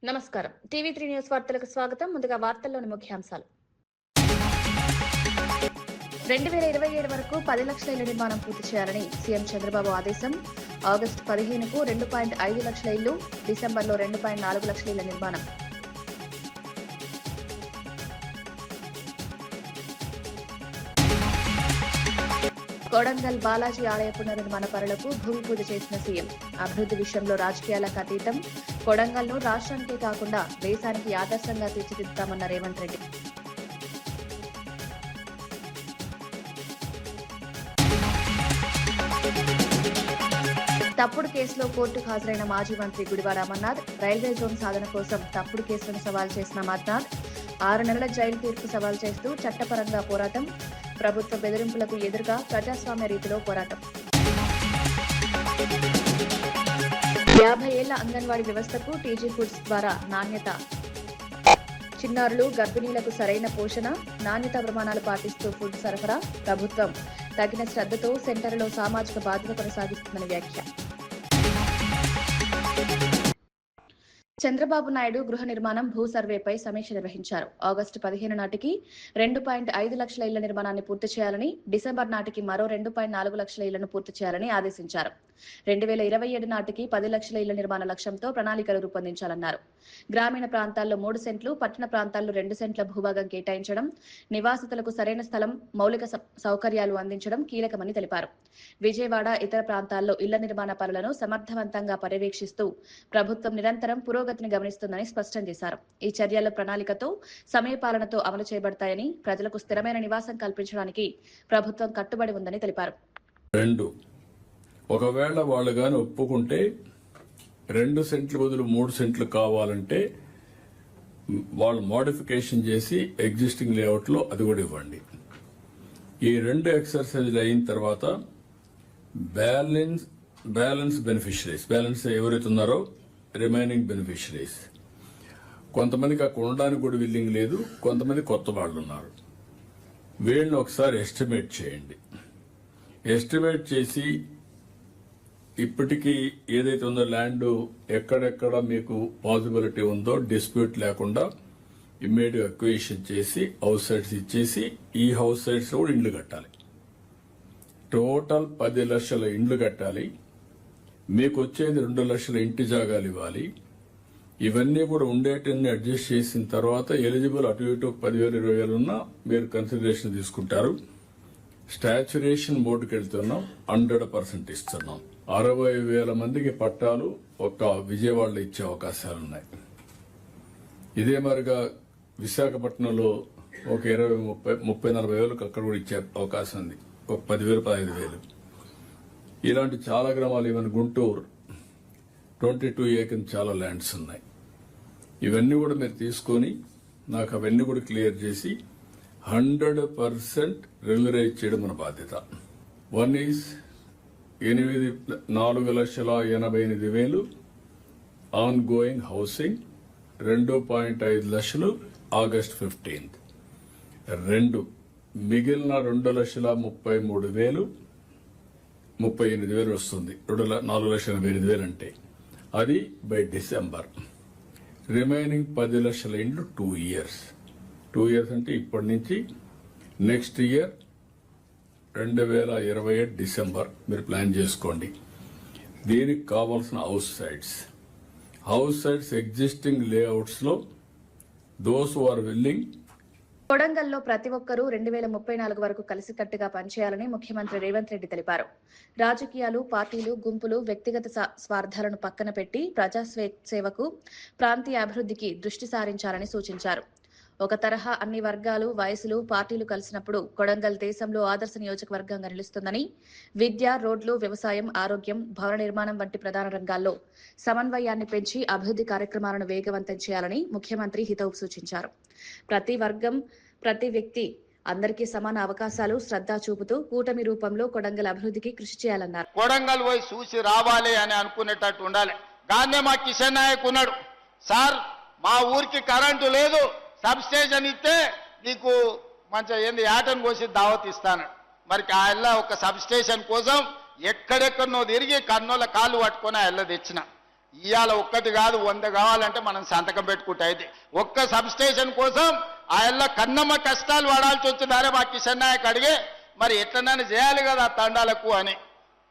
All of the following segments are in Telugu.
నమస్కారం. టీవీ3 న్యూస్ వార్తలకు స్వాగతం. ముందుగా వార్తల్లోని ముఖ్యాంశాలు. 2027 వరకు 10 లక్షల ఇళ్ల నిర్మాణం పూర్తి చేయాలని సీఎం చంద్రబాబు ఆదేశం. ఆగస్టు 15కు 2.5 లక్షల ఇళ్లు, డిసెంబర్లో 2.4 లక్షల ఇళ్ల నిర్మాణం. కొడంగల్ బాలాజీ ఆలయ పునర్నిర్మాణ పనులకు భూమి పూజ చేసిన సీఎం. అభివృద్ధి విషయంలో రాజకీయాలకు అతీతం, కొడంగల్ను రాష్ట్రానికే కాకుండా దేశానికి ఆదర్శంగా తీర్చిదిద్దుతామన్న రేవంత్ రెడ్డి. తప్పుడు కేసులో కోర్టుకు హాజరైన మాజీ మంత్రి గుడివాడ అమర్నాథ్. రైల్వే జోన్ సాధన కోసం తప్పుడు కేసులను సవాల్ చేసిన అమర్నాథ్ 6 నెలల జైలు తీర్పు సవాల్ చేస్తూ చట్టపరంగా పోరాటం. ప్రభుత్వ బెదిరింపులకు ఎదురుగా ప్రజాస్వామ్య రీతిలో పోరాటం. 50 ఏళ్ల అంగన్వాడీ వ్యవస్థకు టీజీ ఫుడ్స్ ద్వారా నాణ్యత. చిన్నారులు, గర్భిణీలకు సరైన పోషణ, నాణ్యత ప్రమాణాలు పాటిస్తూ ఫుడ్ సరఫరా. ప్రభుత్వం తగిన శ్రద్ధతో సెంటర్లో సామాజిక బాధ్యత కొనసాగిస్తుందని వ్యాఖ్య. చంద్రబాబు నాయుడు గృహ నిర్మాణం, భూ సర్వేపై సమీక్ష నిర్వహించారు. ఆగస్టు 15 నాటికి 2.5 లక్షల ఇళ్ల నిర్మాణాన్ని పూర్తి చేయాలని, డిసెంబర్ నాటికి మరో 2.4 లక్షల ఇళ్లను పూర్తి చేయాలని ఆదేశించారు. 2027 నాటికి 10 లక్షల ఇళ్ల నిర్మాణ లక్ష్యంతో ప్రణాళికలు రూపొందించాలన్నారు. గ్రామీణ ప్రాంతాల్లో 3 సెంట్లు, పట్టణ ప్రాంతాల్లో 2 సెంట్ల భూభాగం కేటాయించడం, నివాసితులకు సరైన స్థలం, మౌలిక సౌకర్యాలు అందించడం కీలకమని తెలిపారు. విజయవాడ, ఇతర ప్రాంతాల్లో ఇళ్ల నిర్మాణ పనులను సమర్థవంతంగా పర్యవేక్షిస్తూ ప్రభుత్వం నిరంతరం పురోగతిని గమనిస్తుందని స్పష్టం చేశారు. ఈ చర్యల ప్రణాళికతో, సమయపాలనతో అమలు చేయబడతాయని, ప్రజలకు స్థిరమైన నివాసం కల్పించడానికి ప్రభుత్వం కట్టుబడి ఉందని తెలిపారు. ఒకవేళ వాళ్ళు గాని ఒప్పుకుంటే 2 సెంట్లు బదులు 3 సెంట్లు కావాలంటే వాళ్ళు మోడిఫికేషన్ చేసి ఎగ్జిస్టింగ్ లేఅవుట్ లో అది కూడా ఇవ్వండి. ఈ 2 ఎక్సర్సైజ్లు అయిన తర్వాత బ్యాలెన్స్ బెనిఫిషరీస్, బ్యాలెన్స్ ఎవరైతే ఉన్నారో రిమైనింగ్ బెనిఫిషరీస్, కొంతమందికి అక్కడ ఉండడానికి కూడా విల్లింగ్ లేదు, కొంతమంది కొత్త వాళ్ళు ఉన్నారు. వీళ్ళని ఒకసారి ఎస్టిమేట్ చేయండి. ఎస్టిమేట్ చేసి ఇప్పటికీ ఏదైతే ఉందో ల్యాండ్ ఎక్కడెక్కడ మీకు పాసిబిలిటీ ఉందో డిస్ప్యూట్ లేకుండా ఇమ్మీడియట్ అక్విజిషన్ చేసి హౌస్ సైట్స్ ఇచ్చేసి ఈ హౌస్ సైట్స్ కూడా ఇండ్లు కట్టాలి. టోటల్ 10 లక్షల ఇండ్లు కట్టాలి. మీకు వచ్చేది 2 లక్షల ఇంటి జాగాలు ఇవ్వాలి. ఇవన్నీ కూడా ఉండేటన్ని అడ్జస్ట్ చేసిన తర్వాత ఎలిజిబుల్ అటు ఇటు 10,000 20,000 ఉన్నా మీరు కన్సిడరేషన్ తీసుకుంటారు. స్టాచ్యురేషన్ బోర్డుకి వెళ్తున్నాం, 100% ఇస్తున్నాం. 60,000 మందికి పట్టాలు ఒక విజయవాడలో ఇచ్చే అవకాశాలున్నాయి. ఇదే మరిగా విశాఖపట్నంలో ఒక 20,000-30,000-40,000 వేలకు అక్కడ కూడా ఇచ్చే అవకాశం ఉంది. ఒక 10,000-15,000. ఇలాంటి చాలా గ్రామాలు, ఈవెన్ గుంటూరు 22 ఏకర్ చాలా ల్యాండ్స్ ఉన్నాయి. ఇవన్నీ కూడా మీరు తీసుకొని నాకు అవన్నీ కూడా క్లియర్ చేసి 100% రెగ్యులరైజ్ చేయడం మన బాధ్యత. 1 ఈజ్ 4,88,000 ఆన్ గోయింగ్ హౌసింగ్, 2.5 లక్షలు ఆగస్ట్ 15th. 2 మిగిలిన 2,33,000 38,000 వస్తుంది. 4,88,000 అంటే అది బై డిసెంబర్. రిమైనింగ్ 10 లక్షల ఇండ్లు 2 ఇయర్స్. 2 ఇయర్స్ అంటే ఇప్పటి నుంచి నెక్స్ట్ ఇయర్ 2028 డిసెంబర్ మీరు ప్లాన్ చేసుకోండి. దీనికి కావాల్సిన హౌస్ సైట్స్ ఎగ్జిస్టింగ్ లేఅవుట్స్ లో దోస్ హు ఆర్ విల్లింగ్. కొడంగల్లో ప్రతి ఒక్కరూ 2034 వరకు కలిసికట్టుగా పనిచేయాలని ముఖ్యమంత్రి రేవంత్ రెడ్డి తెలిపారు. రాజకీయాలు, పార్టీలు, గుంపులు, వ్యక్తిగత స్వార్థాలను పక్కన పెట్టి ప్రజాసేవకు, ప్రాంతీయ అభివృద్ధికి దృష్టి సారించాలని సూచించారు. ఒక తరహా అన్ని వర్గాలు, వయసులు, పార్టీలు కలిసినప్పుడు కొడంగల్ దేశంలో ఆదర్శ నియోజకవర్గంగా నిలుస్తుందని, విద్య, రోడ్లు, వ్యవసాయం, ఆరోగ్యం, భవన నిర్మాణం వంటి ప్రధాన రంగాల్లో సమన్వయాన్ని పెంచి అభివృద్ధి కార్యక్రమాలను వేగవంతం చేయాలని ముఖ్యమంత్రి హితవు సూచించారు. ప్రతి వర్గం, ప్రతి వ్యక్తి అందరికీ సమాన అవకాశాలు, శ్రద్ధ చూపుతూ కూటమి రూపంలో కొడంగల్ అభివృద్ధికి కృషి చేయాలన్నారు. కొడంగల్ పోయి చూసి రావాలి అని అనుకునేటట్టు ఉండాలి. గానే మా కిషన్ నాయక్ ఉన్నాడు, సార్ మా ఊరికి కరెంటు లేదు, సబ్ స్టేషన్ ఇస్తే నీకు మంచిగా ఏంది ఆటను కోసి దావత్ ఇస్తాను. మరి ఆ ఎల్ల ఒక సబ్ స్టేషన్ కోసం ఎక్కడెక్కడనో తిరిగి కన్నోళ్ళ కాళ్ళు పట్టుకొని ఆ ఎల్ల తెచ్చిన. ఇవాళ ఒక్కటి కాదు 100 కావాలంటే మనం సంతకం పెట్టుకుంటే అయితే ఒక్క సబ్ స్టేషన్ కోసం ఆయన కన్నమ్మ కష్టాలు పడాల్సి వచ్చింది. అరే మా కిషన్ నాయక్ అడిగే మరి ఎట్లనైనా చేయాలి కదా తండాలకు అని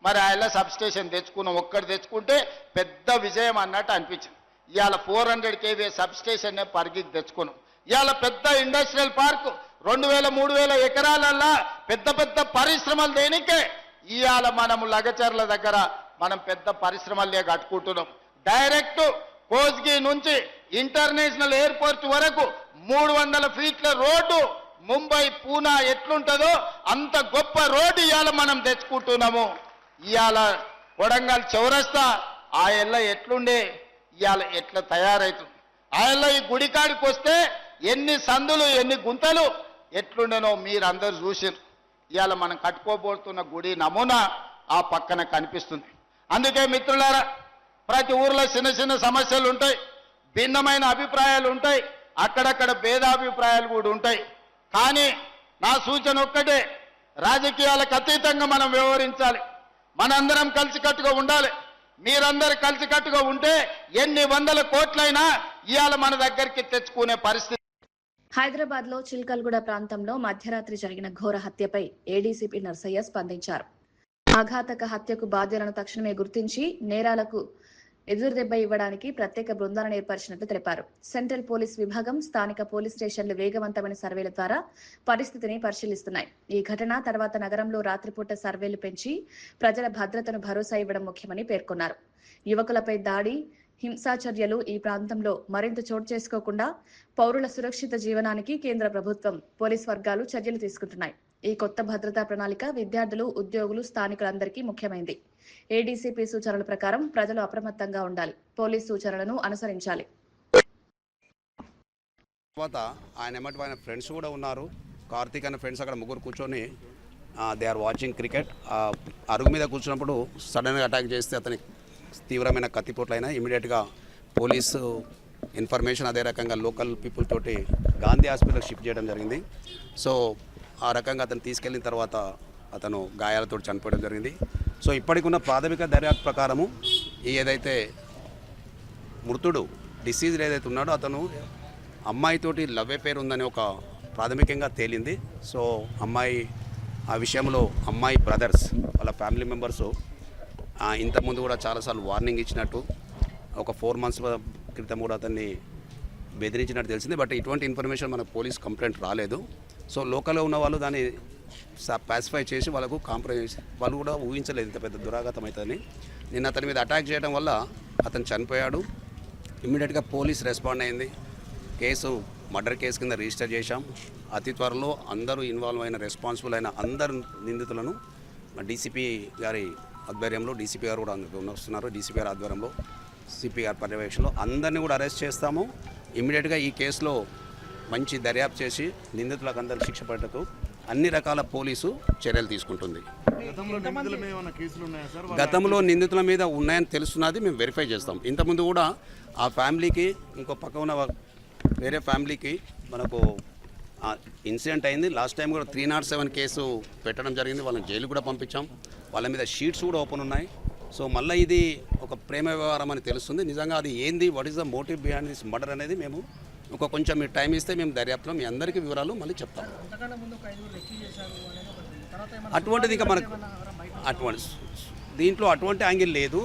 మరి ఆయన సబ్ స్టేషన్ తెచ్చుకున్నాం. ఒక్కటి తెచ్చుకుంటే పెద్ద విజయం అన్నట్టు అనిపించింది. ఇవాళ 400 kV సబ్ స్టేషన్ పరిగికి తెచ్చుకున్నాం. ఇవాళ పెద్ద ఇండస్ట్రియల్ పార్క్ 2000-3000 ఎకరాలల్లా పెద్ద పెద్ద పరిశ్రమలు దేనికే ఇవాళ మనము లగచర్ల దగ్గర మనం పెద్ద పరిశ్రమలే కట్టుకుంటున్నాం. డైరెక్ట్ కోస్గి నుంచి ఇంటర్నేషనల్ ఎయిర్పోర్ట్ వరకు 300 ఫీట్ల రోడ్డు ముంబై పూనా ఎట్లుంటుందో అంత గొప్ప రోడ్డు ఇవాళ మనం తెచ్చుకుంటున్నాము. ఇవాళ కొడంగల్ చౌరస్తా ఆ ఎల్ల ఎట్లుండే ఇవాళ ఎట్లా తయారవుతుంది. ఆ ఎల్ల ఈ గుడికాడికి వస్తే ఎన్ని సందులు ఎన్ని గుంతలు ఎట్లుండేనో మీరందరూ చూసారు. ఇవాళ మనం కట్టుకోబోతున్న గుడి నమూనా ఆ పక్కన కనిపిస్తుంది. అందుకే మిత్రులారా ప్రతి ఊర్లో చిన్న చిన్న సమస్యలు ఉంటాయి, భిన్నమైన అభిప్రాయాలు ఉంటాయి, అక్కడక్కడ భేదాభిప్రాయాలు కూడా ఉంటాయి. కానీ నా సూచన ఒక్కటే, రాజకీయాలకు అతీతంగా మనం వ్యవహరించాలి. మనందరం కలిసికట్టుగా ఉండాలి. మీరందరూ కలిసికట్టుగా ఉంటే ఎన్ని వందల కోట్లైనా ఇవాళ మన దగ్గరికి తెచ్చుకునే పరిస్థితి. హైదరాబాద్ లో చిల్కల్గూడ ప్రాంతంలో మధ్యరాత్రి జరిగిన ఘోర హత్యపై ఏడీసీపీ నర్సయ్య స్పందించారు. ఆఘాతక హత్యకు బాధ్యులను తక్షణమే గుర్తించి నేరాలకు ఎదురుదెబ్బ ఇవ్వడానికి ప్రత్యేక బృందాలను ఏర్పరిచినట్లు తెలిపారు. సెంట్రల్ పోలీస్ విభాగం, స్థానిక పోలీస్ స్టేషన్లు వేగవంతమైన సర్వేల ద్వారా పరిస్థితిని పరిశీలిస్తున్నాయి. ఈ ఘటన తర్వాత నగరంలో రాత్రిపూట సర్వేలు పెంచి ప్రజల భద్రతను భరోసా ఇవ్వడం ముఖ్యమని పేర్కొన్నారు. యువకులపై దాడి, హింసాచర్యలు ఈ ప్రాంతంలో మరింత చోటు చేసుకోకుండా పౌరుల సురక్షిత జీవనానికి కేంద్ర ప్రభుత్వం, పోలీస్ వర్గాలు చర్యలు తీసుకుంటున్నాయి. ఈ కొత్త భద్రతా ప్రణాళిక విద్యార్థులు, ఉద్యోగులు, స్థానికులందరికీ ముఖ్యమైంది. ఏడీసీపీ సూచనల ప్రకారం ప్రజలు అప్రమత్తంగా ఉండాలి, పోలీస్ సూచనలను అనుసరించాలి. తర్వాత ఆయన ఎమ్మటి ఫ్రెండ్స్ కూడా ఉన్నారు. కార్తీక్ అనే ఫ్రెండ్స్ అక్కడ ముగ్గురు కూర్చొని దే ఆర్ వాచింగ్ క్రికెట్. అరుగు మీద కూర్చున్నప్పుడు సడన్గా అటాక్ చేస్తే అతని తీవ్రమైన కత్తిపోట్లైనా ఇమీడియట్గా పోలీసు ఇన్ఫర్మేషన్ అదే రకంగా లోకల్ పీపుల్ తోటి గాంధీ హాస్పిటల్కి షిఫ్ట్ చేయడం జరిగింది. సో ఆ రకంగా అతను తీసుకెళ్ళిన తర్వాత అతను గాయాలతో చనిపోవడం జరిగింది. సో ఇప్పటికున్న ప్రాథమిక దర్యాప్తు ప్రకారము ఏదైతే మృతుడు డిసీజ్డ్ ఏదైతే ఉన్నాడో అతను అమ్మాయితోటి లవ్ అఫేర్ ఉందని ఒక ప్రాథమికంగా తేలింది. సో అమ్మాయి ఆ విషయంలో అమ్మాయి బ్రదర్స్ వాళ్ళ ఫ్యామిలీ మెంబర్సు ఇంతకుముందు కూడా చాలాసార్లు వార్నింగ్ ఇచ్చినట్టు, ఒక 4 months క్రితం కూడా అతన్ని బెదిరించినట్టు తెలిసింది. బట్ ఇటువంటి ఇన్ఫర్మేషన్ మనకు పోలీస్ కంప్లైంట్ రాలేదు. సో లోకల్లో ఉన్న వాళ్ళు దాన్ని పాసిఫై చేసి వాళ్ళకు కాంప్రమైజ్, వాళ్ళు కూడా ఊహించలేదు ఇంత పెద్ద దురాఘాతం అవుతుందని. నిన్న అతని మీద అటాక్ చేయడం వల్ల అతను చనిపోయాడు. ఇమ్మీడియట్గా పోలీస్ రెస్పాండ్ అయింది. కేసు మర్డర్ కేసు కింద రిజిస్టర్ చేశాం. అతి త్వరలో అందరూ ఇన్వాల్వ్ అయిన రెస్పాన్సిబుల్ అయిన అందరు నిందితులను డీసీపీ గారి ఆధ్వర్యంలో, డీసీపీ గారు కూడా వస్తున్నారు, డీసీపీ గారి ఆధ్వర్యంలో, సిపి గారి పర్యవేక్షణలో అందరినీ కూడా అరెస్ట్ చేస్తాము. ఇమ్మీడియట్గా ఈ కేసులో మంచి దర్యాప్తు చేసి నిందితులకు అందరూ శిక్ష పడటకు అన్ని రకాల పోలీసు చర్యలు తీసుకుంటుంది. గతంలో నిందితుల మీద ఉన్నాయని తెలుస్తున్నది, మేము వెరిఫై చేస్తాం. ఇంతకుముందు కూడా ఆ ఫ్యామిలీకి, ఇంకో పక్క ఉన్న వేరే ఫ్యామిలీకి మనకు ఇన్సిడెంట్ అయింది. లాస్ట్ టైం కూడా 307 కేసు పెట్టడం జరిగింది. వాళ్ళని జైలు కూడా పంపించాం. వాళ్ళ మీద షీట్స్ కూడా ఓపెన్ ఉన్నాయి. సో మళ్ళీ ఇది ఒక ప్రేమ వ్యవహారం అని తెలుస్తుంది. నిజంగా అది ఏంది, what is the motive behind this murder అనేది మేము కొంచెం మీరు టైం ఇస్తే మేము దర్యాప్తులో మీ అందరికీ వివరాలు మళ్ళీ చెప్తాం. అటువంటిది ఇంకా మనకు దీంట్లో అటువంటి యాంగిల్ లేదు.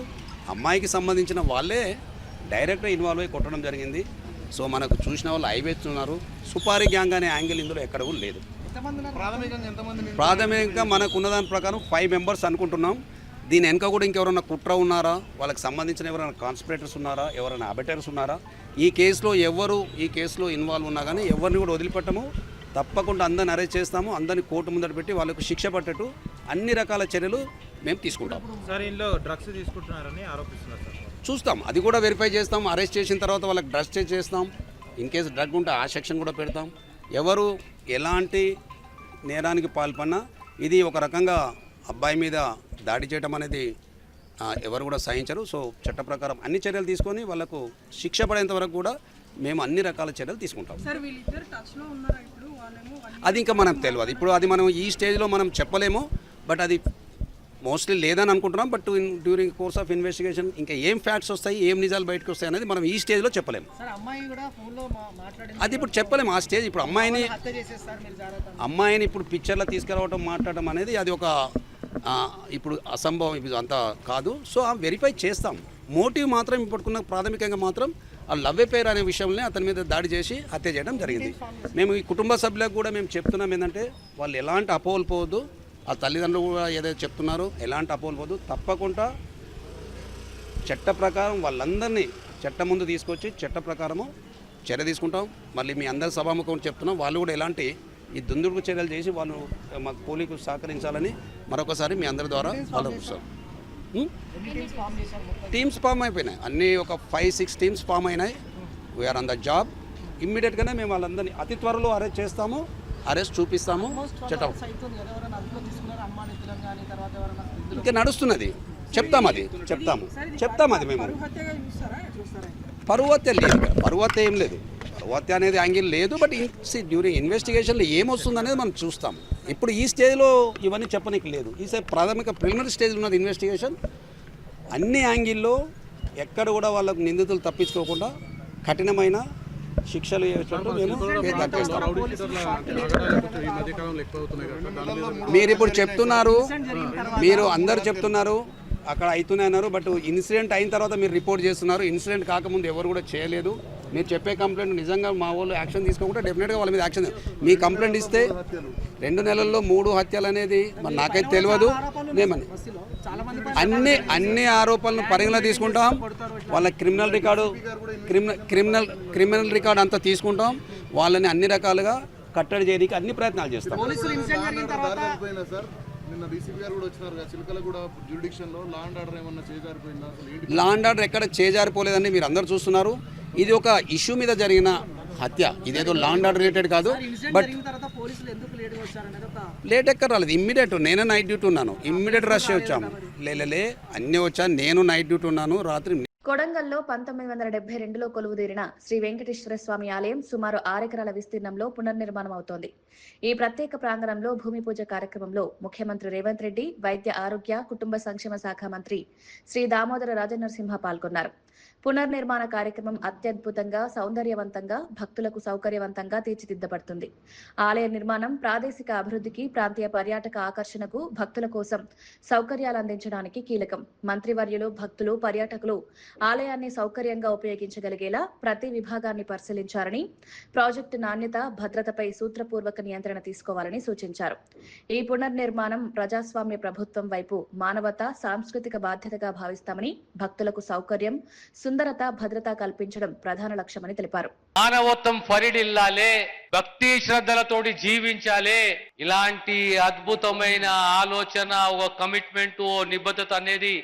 అమ్మాయికి సంబంధించిన వాళ్ళే డైరెక్ట్గా ఇన్వాల్వ్ అయ్యి కొట్టడం జరిగింది. సో మనకు చూసిన వాళ్ళు ఐవేస్తున్నారు. సుపారీ గ్యాంగ్ అనే యాంగిల్ ఇందులో ఎక్కడ కూడా లేదు. ప్రాథమికంగా మనకు ఉన్నదాని ప్రకారం 5 members అనుకుంటున్నాం. దీని వెనక కూడా ఇంకెవరైనా కుట్ర ఉన్నారా, వాళ్ళకి సంబంధించిన ఎవరైనా కాన్స్పిరేటర్స్ ఉన్నారా, ఎవరైనా అబెటర్స్ ఉన్నారా, ఈ కేసులో ఈ కేసులో ఇన్వాల్వ్ ఉన్నా కానీ ఎవరిని కూడా వదిలిపెట్టము. తప్పకుండా అందరిని అరెస్ట్ చేస్తాము. అందరిని కోర్టు ముందట పెట్టి వాళ్ళకు శిక్ష పట్టేట్టు అన్ని రకాల చర్యలు మేము తీసుకుంటాం. సార్ ఇంట్లో డ్రగ్స్ తీసుకుంటున్నారని ఆరోపిస్తున్నారు సార్. చూస్తాం, అది కూడా వెరిఫై చేస్తాం. అరెస్ట్ చేసిన తర్వాత వాళ్ళకి డ్రగ్స్ టెస్ట్ చేస్తాం. ఇన్ కేసు డ్రగ్ ఉంటే ఆ సెక్షన్ కూడా పెడతాం. ఎవరు ఎలాంటి నేరానికి పాల్పడినా ఇది ఒక రకంగా అబ్బాయి మీద దాడి చేయడం అనేది ఎవరు కూడా సహించరు. సో చట్ట ప్రకారం అన్ని చర్యలు తీసుకొని వాళ్ళకు శిక్ష పడేంత వరకు కూడా మేము అన్ని రకాల చర్యలు తీసుకుంటాం. అది ఇంకా మనకు తెలియదు. ఇప్పుడు అది మనం ఈ స్టేజ్లో మనం చెప్పలేము. బట్ అది మోస్ట్లీ లేదని అనుకుంటున్నాం. But during course of investigation ఇంకా ఏం ఫ్యాక్ట్స్ వస్తాయి, ఏం నిజాలు బయటకు వస్తాయి అనేది మనం ఈ స్టేజ్లో చెప్పలేము. అది ఇప్పుడు చెప్పలేము ఆ స్టేజ్. ఇప్పుడు అమ్మాయిని ఇప్పుడు పిక్చర్లో తీసుకురావడం మాట్లాడడం అనేది అది ఒక ఇప్పుడు అసంభవం, ఇది అంతా కాదు. సో వెరిఫై చేస్తాం. మోటివ్ మాత్రం ఇప్పటికున్న ప్రాథమికంగా మాత్రం ఆ లవ్ అఫైర్ అనే విషయంలో అతని మీద దాడి చేసి హత్య చేయడం జరిగింది. మేము ఈ కుటుంబ సభ్యులకు కూడా మేము చెప్తున్నాం ఏంటంటే వాళ్ళు ఎలాంటి అపోహలు పోవద్దు. ఆ తల్లిదండ్రులు కూడా ఏదైతే చెప్తున్నారో ఎలాంటి అపోహలు పోవద్దు. తప్పకుండా చట్ట ప్రకారం వాళ్ళందరినీ చట్టం ముందు తీసుకొచ్చి చట్ట ప్రకారము చర్య తీసుకుంటాం. మళ్ళీ మీ అందరి సభాముఖం చెప్తున్నాం, వాళ్ళు కూడా ఎలాంటి ఈ దుందుడుకు చర్యలు చేసి వాళ్ళు మాకు పోలీసుకు సహకరించాలని మరొకసారి మీ అందరి ద్వారా ఆలోచిస్తాం. టీమ్స్ ఫామ్ అయిపోయినాయి, అన్నీ ఒక 5-6 టీమ్స్ ఫామ్ అయినాయి. We are on the job. ఇమ్మీడియట్గానే మేము వాళ్ళందరినీ అతి త్వరలో అరెస్ట్ చేస్తాము, అరెస్ట్ చూపిస్తాము. చట్టం ఇంకా నడుస్తున్నది, చెప్తాము అది మేము. పరువు హత్య లేదు ఇక్కడ, పరువు హత్య ఏం లేదు, పరువు హత్య అనేది యాంగిల్ లేదు. బట్ డ్యూరింగ్ ఇన్వెస్టిగేషన్లో ఏమొస్తుంది అనేది మనం చూస్తాం. ఇప్పుడు ఈ స్టేజ్లో ఇవన్నీ చెప్పడానికి లేదు. ఈ ప్రాథమిక ప్రిలిమినరీ స్టేజ్లో ఉన్నది ఇన్వెస్టిగేషన్. అన్ని యాంగిల్లో ఎక్కడ కూడా వాళ్ళకు నిందితులు తప్పించుకోకుండా కఠినమైన శిక్షలు వేసేటట్టు మేము మీరు ఇప్పుడు చెప్తున్నారు, మీరు అందరు చెప్తున్నారు అక్కడ అవుతున్నాయి అన్నారు. బట్ ఇన్సిడెంట్ అయిన తర్వాత మీరు రిపోర్ట్ చేస్తున్నారు. ఇన్సిడెంట్ కాకముందు ఎవరు కూడా చేయలేదు. మీరు చెప్పే కంప్లైంట్ నిజంగా మా వాళ్ళు యాక్షన్ తీసుకోకుండా డెఫినెట్గా వాళ్ళ మీద యాక్షన్. మీ కంప్లైంట్ ఇస్తే 2 నెలల్లో 3 హత్యలు అనేది మరి నాకైతే తెలియదు. ఏమని అన్ని ఆరోపణలను పరిగణలో తీసుకుంటాం. వాళ్ళ క్రిమినల్ రికార్డు అంతా తీసుకుంటాం. వాళ్ళని అన్ని రకాలుగా కట్టడి చేయడానికి అన్ని ప్రయత్నాలు చేస్తాం. లా అండ్ ఆర్డర్ ఎక్కడ చేజారిపోలేదని మీరు అందరూ చూస్తున్నారు. ఇది ఒక ఇష్యూ మీద జరిగిన హత్య, ఇదేదో లా అండ్ ఆర్డర్ రిలేటెడ్ కాదు. బట్ లేట్ ఎక్కడ రాలేదు, ఇమ్మీడియట్. నేనే నైట్ డ్యూటీ ఉన్నాను, ఇమ్మీడియట్ రష్ వచ్చాము. అన్నీ వచ్చాను, నేను నైట్ డ్యూటీ ఉన్నాను. రాత్రి కొడంగల్లో 1972లో కొలువుదీరిన శ్రీ వెంకటేశ్వర స్వామి ఆలయం సుమారు 6 ఎకరాల విస్తీర్ణంలో పునర్నిర్మాణం అవుతోంది. ఈ ప్రత్యేక ప్రాంగణంలో భూమి పూజ కార్యక్రమంలో ముఖ్యమంత్రి రేవంత్ రెడ్డి, వైద్య ఆరోగ్య కుటుంబ సంక్షేమ శాఖ మంత్రి శ్రీ దామోదర రాజనరసింహ పాల్గొన్నారు. పునర్నిర్మాణ కార్యక్రమం అత్యద్భుతంగా, సౌందర్యవంతంగా, భక్తులకు సౌకర్యవంతంగా తీర్చిదిద్దబడుతుంది. ఆలయ నిర్మాణం ప్రాదేశిక అభివృద్ధికి, ప్రాంతీయ పర్యాటక ఆకర్షణకు, భక్తుల కోసం సౌకర్యాలు అందించడానికి కీలకం. మంత్రివర్యులు, భక్తులు, పర్యాటకులు ఆలయాన్ని సౌకర్యంగా ఉపయోగించగలిగేలా ప్రతి విభాగాన్ని పరిశీలించాలని, ప్రాజెక్టు నాణ్యత, భద్రతపై సూత్రపూర్వక నియంత్రణ తీసుకోవాలని సూచించారు. ఈ పునర్నిర్మాణం ప్రజాస్వామ్య ప్రభుత్వం వైపు మానవత, సాంస్కృతిక బాధ్యతగా భావిస్తామని, భక్తులకు సౌకర్యం, సుందరత, భద్రత కల్పించడం ప్రధాన లక్ష్యమని తెలిపారు. మానవత్వం ఫరిడిల్లాలే, భక్తి శ్రద్ధలతోటి జీవించాలే. ఇలాంటి అద్భుతమైన ఆలోచన, ఒక కమిట్మెంట్, ఓ నిబద్ధత అనేది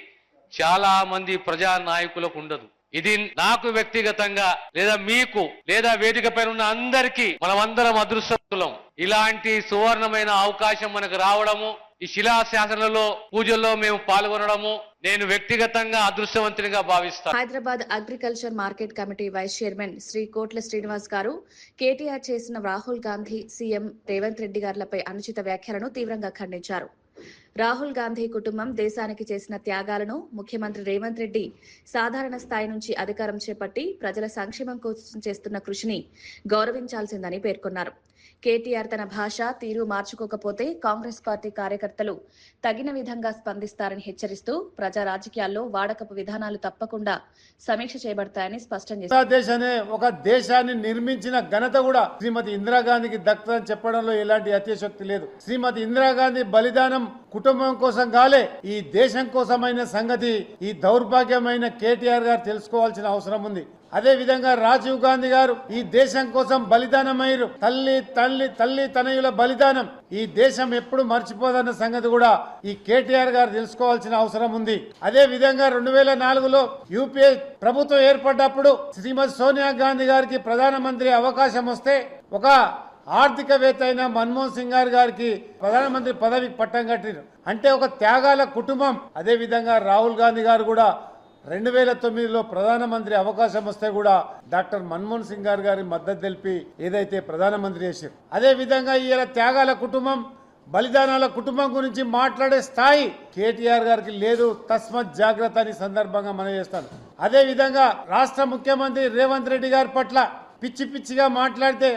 చాలా మంది ప్రజా నాయకులకు ఉండదు. ఇది నాకు వ్యక్తిగతంగా, లేదా మీకు, లేదా వేదిక పైన ఉన్న అందరికీ మనమందరం అదృష్టవంతులం. ఇలాంటి సువర్ణమైన అవకాశం మనకు రావడము, ఈ శిలాశాసనంలో పూజల్లో మేము పాల్గొనడము నేను వ్యక్తిగతంగా అదృష్టవంతునిగా భావిస్తాను. Hyderabad agriculture market committee vice chairman Shri Kotla Srinivas గారు కేటీఆర్ చేసిన రాహుల్ గాంధీ, సీఎం రేవంత్ రెడ్డి గారులపై అనుచిత వ్యాఖ్యలను తీవ్రంగా ఖండించారు. రాహుల్ గాంధీ కుటుంబం దేశానికి చేసిన త్యాగాలను, ముఖ్యమంత్రి రేవంత్ రెడ్డి సాధారణ స్థాయి నుంచి అధికారం చేపట్టి ప్రజల సంక్షేమం కోసం చేస్తున్న కృషిని గౌరవించాల్సిందని పేర్కొన్నారు. కేటీఆర్ తన భాష, తీరు మార్చుకోకపోతే కాంగ్రెస్ పార్టీ కార్యకర్తలు తగిన విధంగా స్పందిస్తారని హెచ్చరిస్తూ ప్రజా రాజకీయాల్లో వాడకపు విధానాలు తప్పకుండా సమీక్ష చేయబడతాయని స్పష్టం చేశారు. ఒక దేశాన్ని నిర్మించిన ఘనత కూడా శ్రీమతి ఇందిరాగాంధీకి దక్కుతుందని చెప్పడంలో ఎలాంటి అత్యశక్తి లేదు. శ్రీమతి ఇందిరాగాంధీ బలిదానం కుటుంబం కోసం కాలే, ఈ దేశం కోసమైన సంగతి ఈ దౌర్భాగ్యమైన కేటీఆర్ గారు తెలుసుకోవాల్సిన అవసరం ఉంది. అదే విధంగా రాజీవ్ గాంధీ గారు ఈ దేశం కోసం బలిదానమయ్యారు. తల్లి తనయుల బలిదానం ఈ దేశం ఎప్పుడు మర్చిపోదన్న సంగతి కూడా ఈ కేటీఆర్ గారు తెలుసుకోవాల్సిన అవసరం ఉంది. అదే విధంగా 2004లో యూపీఏ ప్రభుత్వం ఏర్పడ్డప్పుడు శ్రీమతి సోనియా గాంధీ గారికి ప్రధానమంత్రి అవకాశం వస్తే ఒక ఆర్థికవేత్త అయిన మన్మోహన్ సింగ్ గారికి ప్రధానమంత్రి పదవికి పట్టం కట్టారు. అంటే ఒక త్యాగాల కుటుంబం. అదే విధంగా రాహుల్ గాంధీ గారు కూడా 2009లో ప్రధానమంత్రి అవకాశం వస్తే కూడా డాక్టర్ మన్మోహన్ సింగ్ గారి మద్దతు తెలిపి ఏదైతే ప్రధానమంత్రి చేశారు. అదే విధంగా ఈ త్యాగాల కుటుంబం బలిదానాల కుటుంబం గురించి మాట్లాడే స్థాయి కేటీఆర్ గారికి లేదు. తస్మత్ జాగ్రత్త అని సందర్భంగా మనం చేస్తాను. అదే విధంగా రాష్ట్ర ముఖ్యమంత్రి రేవంత్ రెడ్డి గారి పట్ల పిచ్చి పిచ్చిగా మాట్లాడితే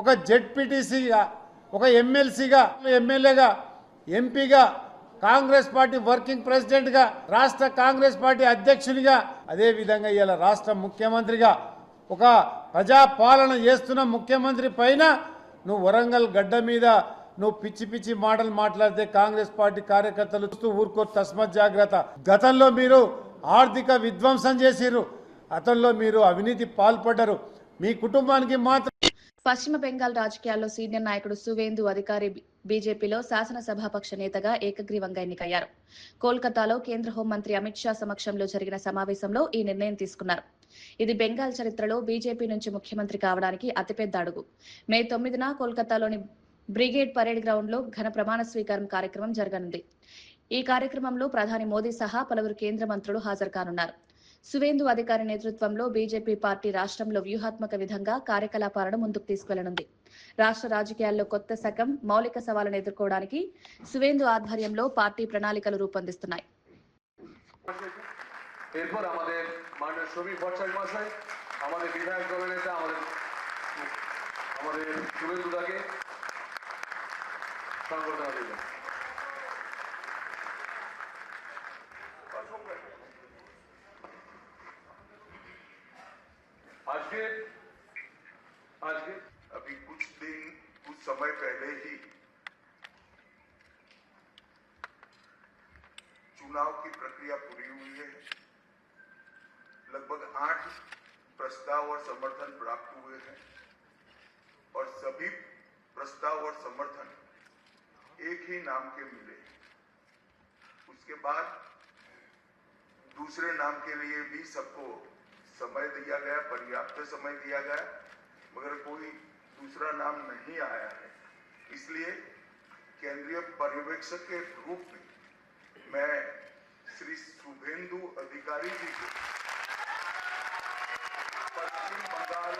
ఒక జెడ్పీటీసీగా, ఒక ఎమ్మెల్సీగా, ఎమ్మెల్యేగా, ఎంపీగా, కాంగ్రెస్ పార్టీ వర్కింగ్ ప్రెసిడెంట్గా, రాష్ట్ర కాంగ్రెస్ పార్టీ అధ్యక్షునిగా, అదే విధంగా ఇలా రాష్ట్ర ముఖ్యమంత్రిగా ఒక ప్రజాపాలన చేస్తున్న ముఖ్యమంత్రి పైన నువ్వు వరంగల్ గడ్డ మీద నువ్వు పిచ్చి పిచ్చి మాటలు మాట్లాడితే కాంగ్రెస్ పార్టీ కార్యకర్తలు చూస్తూ ఊరుకో. తస్మత్ జాగ్రత్త. గతంలో మీరు ఆర్థిక విధ్వంసం చేసిర్రు, గతంలో మీరు అవినీతి పాల్పడ్డారు. మీ కుటుంబానికి మాత్రం. పశ్చిమ బెంగాల్ రాజకీయాల్లో సీనియర్ నాయకుడు సువేందు అధికారి బీజేపీలో శాసనసభాపక్ష నేతగా ఏకగ్రీవంగా ఎన్నికయ్యారు. కోల్కతాలో కేంద్ర హోంమంత్రి అమిత్ షా సమక్షంలో జరిగిన సమావేశంలో ఈ నిర్ణయం తీసుకున్నారు. ఇది బెంగాల్ చరిత్రలో బీజేపీ నుంచి ముఖ్యమంత్రి కావడానికి అతిపెద్ద అడుగు. మే 9న కోల్కతాలోని బ్రిగేడ్ పరేడ్ గ్రౌండ్ లో ఘన ప్రమాణ స్వీకారం కార్యక్రమం జరగనుంది. ఈ కార్యక్రమంలో ప్రధాని మోదీ సహా పలువురు కేంద్ర మంత్రులు హాజరు కానున్నారు. సువేందు అధికారి నేతృత్వంలో బీజేపీ పార్టీ రాష్ట్రంలో వ్యూహాత్మక విధంగా కార్యకలాపాలను ముందుకు తీసుకెళ్లనుంది. రాష్ట్ర రాజకీయాల్లో కొత్త శకం, మౌలిక సవాళ్లను ఎదుర్కోవడానికి సువేందు ఆధ్వర్యంలో పార్టీ ప్రణాళికలు రూపొందిస్తున్నాయి. अभी कुछ समय पहले ही चुनाव की प्रक्रिया पूरी हुई है। लगभग 8 प्रस्ताव और समर्थन प्राप्त हुए हैं और सभी प्रस्ताव और समर्थन एक ही नाम के मिले। उसके बाद दूसरे नाम के लिए भी सबको समय दिया गया, पर्याप्त समय दिया गया, मगर कोई दूसरा नाम नहीं आया है। इसलिए केंद्रीय पर्यवेक्षक के रूप में मैं श्री शुभेंदु अधिकारी जी को पश्चिम बंगाल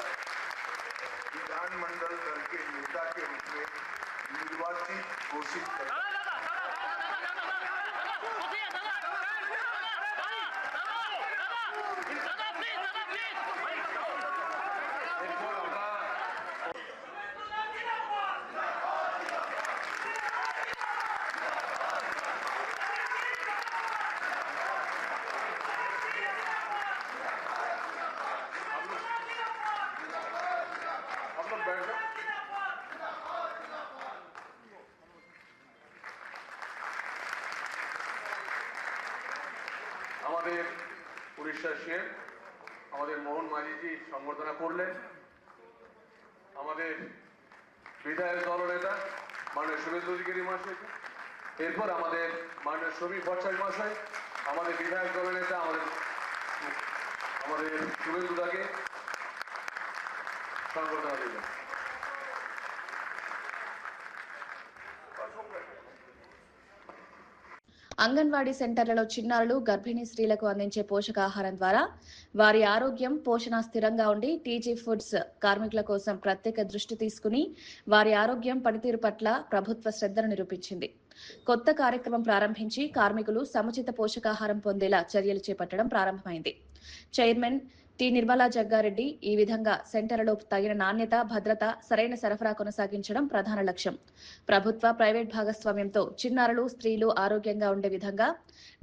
विधानमंडल दल के नेता के रूप में निर्वाचित घोषित करता हूं। আমাদের উড়িষ্যার সিএম আমাদের মোহন মাঝিজি সম্বর্ধনা করলেন। আমাদের বিধায়ক দলনেতা মাননীয় শুভেন্দু অধিকারী মহাশয়, এরপর আমাদের মাননীয় শ্রমিক ভট্টাচার্য মহাশয় আমাদের বিধায়ক দলনেতা আমাদের শুভেন্দুদাকে সম্বর্ধনা দিলেন। అంగన్వాడీ సెంటర్లలో చిన్నారులు, గర్భిణీ స్త్రీలకు అందించే పోషకాహారం ద్వారా వారి ఆరోగ్యం, పోషణ స్థిరంగా ఉండి టీజీ ఫుడ్స్ కార్మికుల కోసం ప్రత్యేక దృష్టి తీసుకుని వారి ఆరోగ్యం, పనితీరు పట్ల ప్రభుత్వ శ్రద్ధను నిరూపించింది. కొత్త కార్యక్రమం ప్రారంభించి కార్మికులు సముచిత పోషకాహారం పొందేలా చర్యలు చేపట్టడం ప్రారంభమైంది. చైర్మన్ టి నిర్మలా జగ్గారెడ్డి ఈ విధంగా సెంటర్లలో తగిన నాణ్యత, భద్రత, సరైన సరఫరా కొనసాగించడం ప్రధాన లక్ష్యం. ప్రభుత్వ, ప్రైవేట్ భాగస్వామ్యంతో చిన్నారులు, స్త్రీలు ఆరోగ్యంగా ఉండే విధంగా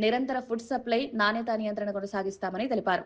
నిరంతర ఫుడ్ సప్లై, నాణ్యత నియంత్రణ కొనసాగిస్తామని తెలిపారు.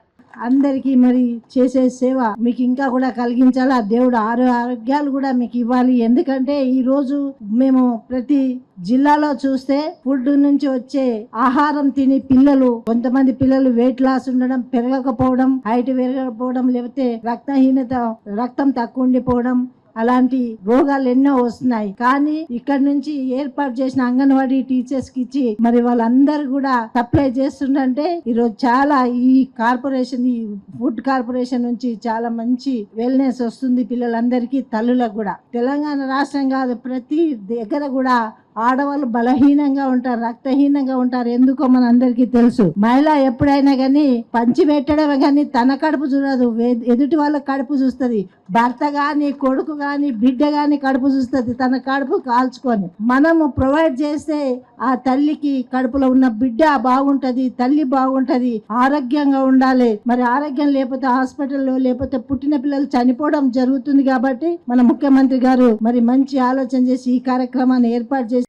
అందరికీ మరి చేసే సేవ మీకు ఇంకా కూడా కలిగించాలా, దేవుడు ఆరోగ్యాలు కూడా మీకు ఇవ్వాలి. ఎందుకంటే ఈ రోజు మేము ప్రతి జిల్లాలో చూస్తే ఫుడ్ నుంచి వచ్చే ఆహారం తిని పిల్లలు, కొంతమంది పిల్లలు వెయిట్ లాస్ ఉండడం, పెరగకపోవడం, హైట్ పెరగకపోవడం, లేకపోతే రక్తహీనత, రక్తం తక్కువ ఉండిపోవడం, అలాంటి రోగాలు ఎన్నో వస్తున్నాయి. కానీ ఇక్కడ నుంచి ఏర్పాటు చేసిన అంగన్వాడీ టీచర్స్ కి ఇచ్చి మరి వాళ్ళందరూ కూడా సప్లై చేస్తుంటే ఈరోజు చాలా ఈ కార్పొరేషన్, ఈ ఫుడ్ కార్పొరేషన్ నుంచి చాలా మంచి వెల్నెస్ వస్తుంది పిల్లలందరికీ, తల్లులకు కూడా. తెలంగాణ రాష్ట్రం కాదు, ప్రతి దగ్గర కూడా ఆడవాళ్ళు బలహీనంగా ఉంటారు, రక్తహీనంగా ఉంటారు. ఎందుకో మనందరికీ తెలుసు. మహిళ ఎప్పుడైనా కానీ పంచి పెట్టడమే కానీ తన కడుపు చూడదు, ఎదుటి వాళ్ళ కడుపు చూస్తుంది. భర్త గాని, కొడుకు గాని, బిడ్డ గాని కడుపు చూస్తుంది, తన కడుపు కాల్చుకొని. మనము ప్రొవైడ్ చేస్తే ఆ తల్లికి కడుపులో ఉన్న బిడ్డ బాగుంటది, తల్లి బాగుంటది, ఆరోగ్యంగా ఉండాలి. మరి ఆరోగ్యం లేకపోతే హాస్పిటల్లో లేకపోతే పుట్టిన పిల్లలు చనిపోవడం జరుగుతుంది. కాబట్టి మన ముఖ్యమంత్రి గారు మరి మంచి ఆలోచన చేసి ఈ కార్యక్రమాన్ని ఏర్పాటు చేసి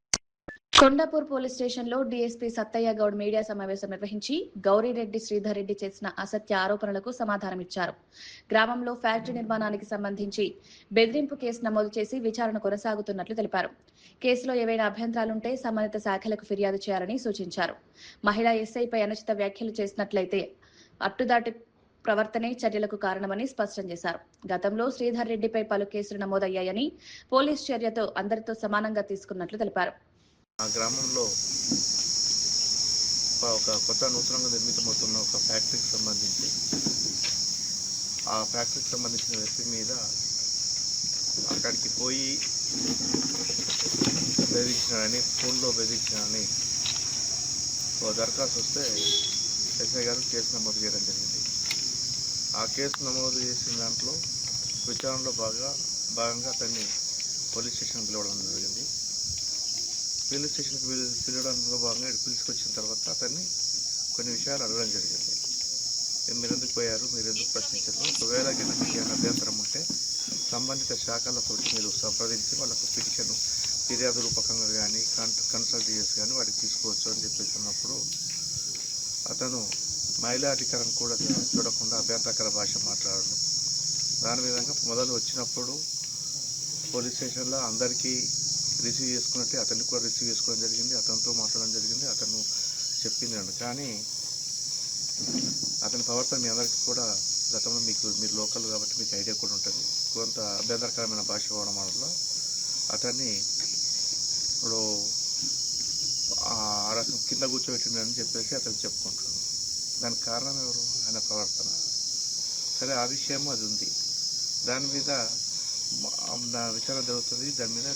కొండాపూర్ పోలీస్ స్టేషన్లో డీఎస్పీ సత్తయ్య గౌడ్ మీడియా సమావేశం నిర్వహించి గౌరీరెడ్డి శ్రీధర్ రెడ్డి చేసిన అసత్య ఆరోపణలకు సమాధానమిచ్చారు. గ్రామంలో ఫ్యాక్టరీ నిర్మాణానికి సంబంధించి బెదిరింపు కేసు నమోదు చేసి విచారణ కొనసాగుతున్నట్లు తెలిపారు. కేసులో ఏవైనా అభ్యంతరాలుంటే సంబంధిత శాఖలకు ఫిర్యాదు చేయాలని సూచించారు. మహిళా ఎస్ఐపై అనుచిత వ్యాఖ్యలు చేసినట్లయితే అట్టుదాటి ప్రవర్తనే చర్యలకు కారణమని స్పష్టం చేశారు. గతంలో శ్రీధర్ రెడ్డిపై పలు కేసులు నమోదయ్యాయని, పోలీస్ చర్యతో అందరితో సమానంగా తీసుకున్నట్లు తెలిపారు. ఆ గ్రామంలో ఒక కొత్త నూతనంగా నిర్మితమవుతున్న ఒక ఫ్యాక్టరీకి సంబంధించి ఆ ఫ్యాక్టరీకి సంబంధించిన వ్యక్తి మీద అక్కడికి పోయి బెదిరించినాడని, ఫోన్లో బెదిరించినాడని ఓ దరఖాస్తు వస్తే ఎస్ఐ గారు కేసు నమోదు చేయడం జరిగింది. ఆ కేసు నమోదు చేసిన దాంట్లో విచారణలో భాగంగా అతన్ని పోలీస్ స్టేషన్కి పిలవడం జరిగింది. పోలీస్ స్టేషన్కి పిలవడంలో భాగంగా పిలుచుకొచ్చిన తర్వాత అతన్ని కొన్ని విషయాలు అడగడం జరిగింది. మీరు ఎందుకు పోయారు, మీరు ఎందుకు ప్రశ్నించారు, ఒకవేళ మీకు అభ్యంతరం ఉంటే సంబంధిత శాఖలతో మీరు సంప్రదించి వాళ్ళకు పిటిషన్ ఫిర్యాదు రూపకంగా కానీ కన్సల్ట్ చేసి కానీ వాటికి తీసుకోవచ్చు అని చెప్పేసి అన్నప్పుడు అతను మహిళా అధికారం కూడా చూడకుండా అభ్యంతరకర భాష మాట్లాడడం. దాని విధంగా మొదలు వచ్చినప్పుడు పోలీస్ స్టేషన్లో అందరికీ రిసీవ్ చేసుకున్నట్టే అతన్ని కూడా రిసీవ్ చేసుకోవడం జరిగింది, అతనితో మాట్లాడడం జరిగింది, అతను చెప్పిందండి. కానీ అతని ప్రవర్తన మీ అందరికీ కూడా గతంలో మీరు లోకల్ కాబట్టి మీకు ఐడియా కూడా ఉంటుంది. కొంత అభ్యంతరకరమైన భాష వాడడం వల్ల అతన్ని ఇప్పుడు ఆ రకం కింద కూర్చోబెట్టిండని చెప్పేసి అతను చెప్పుకుంటాడు. దానికి కారణం ఎవరు? ఆయన ప్రవర్తన. సరే, ఆ విషయం అది ఉంది. దాని మీద విచారణ జరుగుతుంది. దాని మీద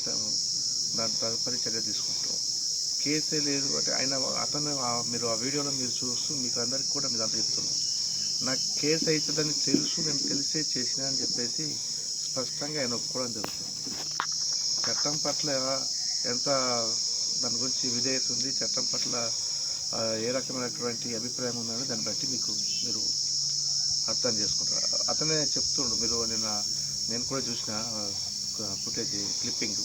దాని తదుపరి చర్య తీసుకుంటాం. కేసే లేదు అంటే అతను మీరు ఆ వీడియోలో మీరు చూస్తూ మీకు అందరికీ కూడా మీరు అంత చెప్తున్నాం. నాకు కేసు అవుతుందని తెలుసు, నేను తెలిసే చేసినా అని చెప్పేసి స్పష్టంగా ఆయన ఒప్పుకోవడం జరుగుతుంది. చట్టం పట్ల ఎంత దాని గురించి విధేయత ఉంది, చట్టం పట్ల ఏ రకమైనటువంటి అభిప్రాయం ఉందని దాన్ని బట్టి మీరు అర్థం చేసుకుంటారు. అతనే చెప్తుండు, నేను కూడా చూసిన ఫుటేజ్ క్లిప్పింగ్.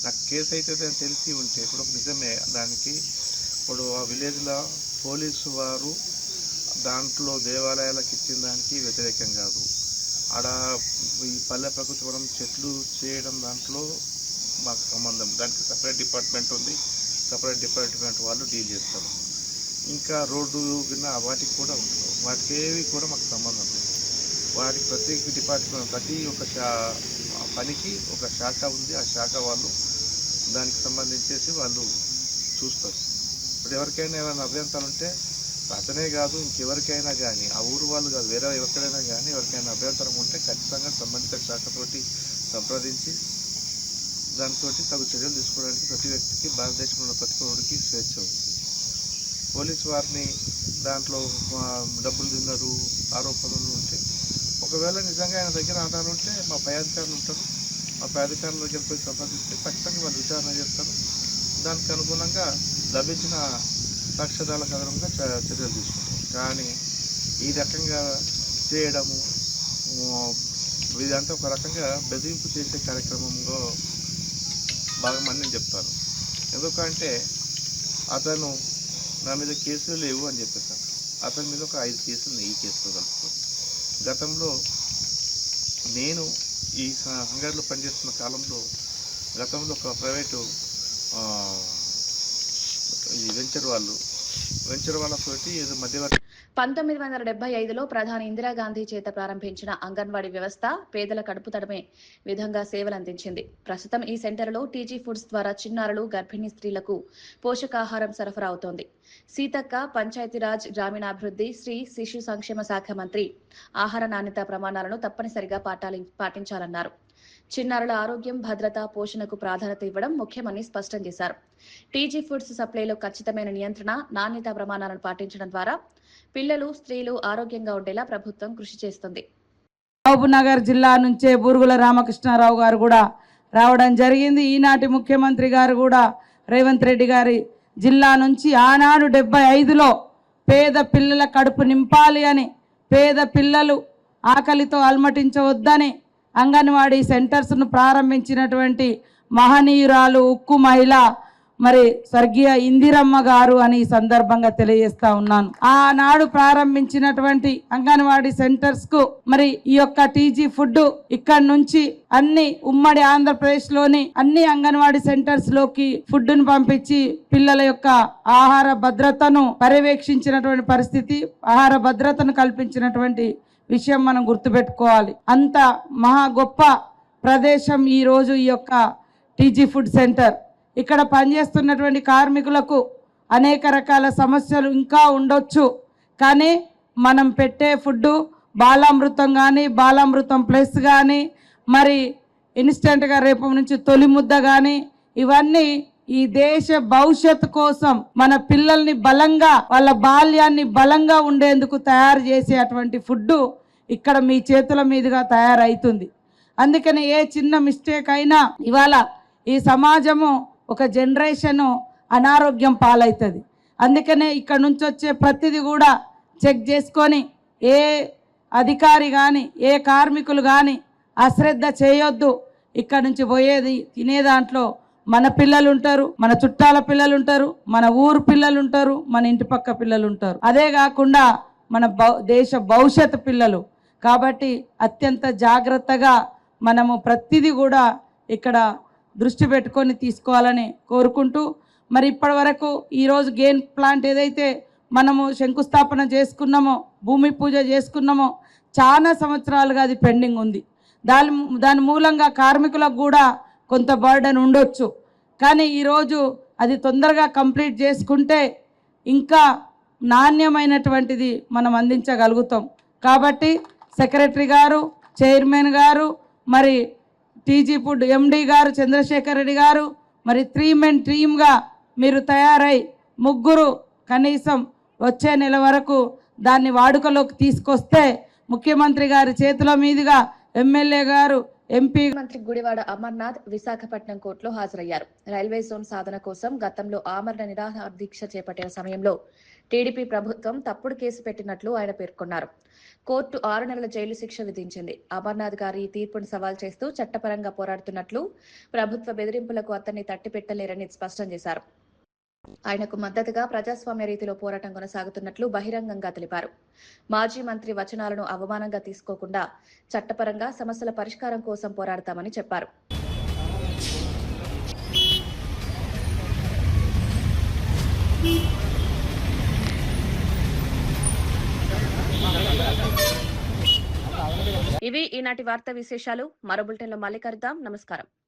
నాకు కేసు అవుతుంది అని తెలిసి ఉంటే ఇప్పుడు నిజమే. దానికి ఇప్పుడు ఆ విలేజ్లో పోలీసు వారు దాంట్లో దేవాలయాలకు ఇచ్చిన దానికి వ్యతిరేకం కాదు. ఆడ ఈ పల్లె ప్రకృతి వనం చెట్లు చేయడం దాంట్లో మాకు సంబంధం. దానికి సపరేట్ డిపార్ట్మెంట్ ఉంది, సపరేట్ డిపార్ట్మెంట్ వాళ్ళు డీల్ చేస్తారు. ఇంకా రోడ్డు వాటికి కూడా ఉంటుంది. వాటికి ఏవి కూడా మాకు సంబంధం లేదు. వాటికి ప్రతి డిపార్ట్మెంట్ ప్రతి ఒక్క పనికి ఒక శాఖ ఉంది. ఆ శాఖ వాళ్ళు దానికి సంబంధించేసి వాళ్ళు చూస్తారు. ఇప్పుడు ఎవరికైనా ఏమైనా అభ్యంతరాలు ఉంటే అతనే కాదు ఇంకెవరికైనా కానీ, ఆ ఊరు వాళ్ళు కాదు వేరే ఎవరికైనా కానీ ఎవరికైనా అభ్యంతరం ఉంటే ఖచ్చితంగా సంబంధిత శాఖతోటి సంప్రదించి దాంతో తగు చర్యలు తీసుకోవడానికి ప్రతి వ్యక్తికి, భారతదేశంలో ఉన్న ప్రతి ఒక్కరికి స్వేచ్ఛ ఉంది. పోలీసు వారిని దాంట్లో డబ్బులు తిన్నారు ఆరోపణలు ఉంటే, ఒకవేళ నిజంగా ఆయన దగ్గర ఆధారాలు ఉంటే మా పై అధికారులు ఉంటారు, మా పై అధికారుల దగ్గర పోయి సంప్రదిస్తే ఖచ్చితంగా వాళ్ళు విచారణ చేస్తారు. దానికి అనుగుణంగా లభించిన సాక్ష్యాధారాలకు ఆధారంగా చర్యలు తీసుకుంటారు. కానీ ఈ రకంగా చేయడము ఇదంతా ఒక రకంగా బెదిరింపు చేసే కార్యక్రమంలో భాగమని నేను చెప్తాను. ఎందుకంటే అతను నా మీద కేసులు లేవు అని చెప్పేసాను. అతని మీద ఒక 5 కేసులు ఈ కేసులో కలుపుతాను. గతంలో నేను ఈ హంగర్లో పనిచేస్తున్న కాలంలో గతంలో ఒక ప్రైవేటు ఈ వెంచర్ వాళ్ళతోటి ఏదో మధ్యవర్తి 1975లో ప్రధాని ఇందిరాగాంధీ చేత ప్రారంభించిన అంగన్వాడీ వ్యవస్థ పేదల కడుపు తడమే విధంగా సేవలందించింది. ప్రస్తుతం ఈ సెంటర్లో టీజీ ఫుడ్స్ ద్వారా చిన్నారులు, గర్భిణీ స్త్రీలకు పోషకాహారం సరఫరా అవుతోంది. సీతక్క పంచాయతీరాజ్, గ్రామీణాభివృద్ధి, స్త్రీ శిశు సంక్షేమ శాఖ మంత్రి ఆహార నాణ్యత ప్రమాణాలను తప్పనిసరిగా పాటించాలన్నారు. చిన్నారుల ఆరోగ్యం, భద్రత, పోషణకు ప్రాధాన్యత ఇవ్వడం ముఖ్యమని స్పష్టం చేశారు. టీజీ ఫుడ్స్ సప్లైలో ఖచ్చితమైన నియంత్రణ, నాణ్యతా ప్రమాణాలను పాటించడం ద్వారా పిల్లలు, స్త్రీలు ఆరోగ్యంగా ఉండేలా ప్రభుత్వం కృషి చేస్తుంది. మహబూబ్నగర్ జిల్లా నుంచే బూరుగుల రామకృష్ణారావు గారు కూడా రావడం జరిగింది. ఈనాటి ముఖ్యమంత్రి గారు కూడా రేవంత్ రెడ్డి గారి జిల్లా నుంచి ఆనాడు 75లో పేద పిల్లల కడుపు నింపాలి అని, పేద పిల్లలు ఆకలితో అల్మటించవద్దని అంగన్వాడీ సెంటర్స్ను ప్రారంభించినటువంటి మహనీయురాలు, ఉక్కు మహిళ మరి స్వర్గీయ ఇందిరమ్మ గారు అని ఈ సందర్భంగా తెలియజేస్తా ఉన్నాను. ఆనాడు ప్రారంభించినటువంటి అంగన్వాడీ సెంటర్స్ కు మరి ఈ యొక్క టీజీ ఫుడ్ ఇక్కడ నుంచి అన్ని ఉమ్మడి ఆంధ్రప్రదేశ్ లోని అన్ని అంగన్వాడీ సెంటర్స్ లోకి ఫుడ్ ను పంపించి పిల్లల యొక్క ఆహార భద్రతను పర్యవేక్షించినటువంటి పరిస్థితి, ఆహార భద్రతను కల్పించినటువంటి విషయం మనం గుర్తుపెట్టుకోవాలి. అంత మహా గొప్ప ప్రదేశం ఈ రోజు ఈ యొక్క టీజీ ఫుడ్ సెంటర్. ఇక్కడ పనిచేస్తున్నటువంటి కార్మికులకు అనేక రకాల సమస్యలు ఇంకా ఉండొచ్చు, కానీ మనం పెట్టే ఫుడ్ బాలామృతం కానీ, బాలామృతం ప్లస్ కానీ, మరి ఇన్స్టెంట్గా రేపు నుంచి తొలి ముద్ద కానీ, ఇవన్నీ ఈ దేశ భవిష్యత్తు కోసం మన పిల్లల్ని బలంగా, వాళ్ళ బాల్యాన్ని బలంగా ఉండేందుకు తయారు చేసేటువంటి ఫుడ్ ఇక్కడ మీ చేతుల మీదుగా తయారవుతుంది. అందుకని ఏ చిన్న మిస్టేక్ అయినా ఇవాళ ఈ సమాజము, ఒక జనరేషను అనారోగ్యం పాలవుతుంది. అందుకనే ఇక్కడ నుంచి వచ్చే ప్రతిదీ కూడా చెక్ చేసుకొని ఏ అధికారి కానీ, ఏ కార్మికులు కానీ అశ్రద్ధ చేయొద్దు. ఇక్కడ నుంచి పోయేది తినే దాంట్లో మన పిల్లలు ఉంటారు, మన చుట్టాల పిల్లలు ఉంటారు, మన ఊరు పిల్లలు ఉంటారు, మన ఇంటి పక్క పిల్లలు ఉంటారు. అదే కాకుండా మన దేశ భవిష్యత్తు పిల్లలు. కాబట్టి అత్యంత జాగ్రత్తగా మనము ప్రతిదీ కూడా ఇక్కడ దృష్టి పెట్టుకొని తీసుకోవాలని కోరుకుంటూ, మరి ఇప్పటి వరకు ఈరోజు గెయిన్ ప్లాంట్ ఏదైతే మనము శంకుస్థాపన చేసుకున్నామో, భూమి పూజ చేసుకున్నామో, చాలా సంవత్సరాలుగా అది పెండింగ్ ఉంది. దాని మూలంగా కార్మికులకు కూడా కొంత బర్డెన్ ఉండొచ్చు. కానీ ఈరోజు అది తొందరగా కంప్లీట్ చేసుకుంటే ఇంకా నాణ్యమైనటువంటిది మనం అందించగలుగుతాం. కాబట్టి సెక్రటరీ గారు, చైర్మన్ గారు, మరి టీజీ ఫుడ్ ఎండి గారు చంద్రశేఖర్ రెడ్డి గారు, మరి 3 మెన్ టీమ్గా మీరు తయారై ముగ్గురు కనీసం వచ్చే నెల వరకు దాన్ని వాడుకలోకి తీసుకొస్తే ముఖ్యమంత్రి గారి చేతుల మీదుగా ఎమ్మెల్యే గారు, ఎంపీ మంత్రి గుడివాడ అమర్నాథ్ విశాఖపట్నం కోర్టులో హాజరయ్యారు. రైల్వే జోన్ సాధన కోసం గతంలో ఆమరణ నిరాహార దీక్ష చేపట్టిన సమయంలో టీడీపీ ప్రభుత్వం తప్పుడు కేసు పెట్టినట్లు ఆయన పేర్కొన్నారు. కోర్టు 6 నెలల జైలు శిక్ష విధించింది. అమర్నాథ్ గారి ఈ తీర్పును సవాల్ చేస్తూ చట్టపరంగా పోరాడుతున్నట్లు, ప్రభుత్వ బెదిరింపులకు అతన్ని తట్టిపెట్టలేరని స్పష్టం చేశారు. ఆయనకు మద్దతుగా ప్రజాస్వామ్య రీతిలో పోరాటం కొనసాగుతున్నట్లు బహిరంగంగా తెలిపారు. మాజీ మంత్రి వచనాలను అవమానంగా తీసుకోకుండా చట్టపరంగా సమస్యల పరిష్కారం కోసం పోరాడతామని చెప్పారు. ఇవి ఈనాటి వార్తా విశేషాలు. మరో బులెటిన్లో మళ్ళీ కలుద్దాం. నమస్కారం.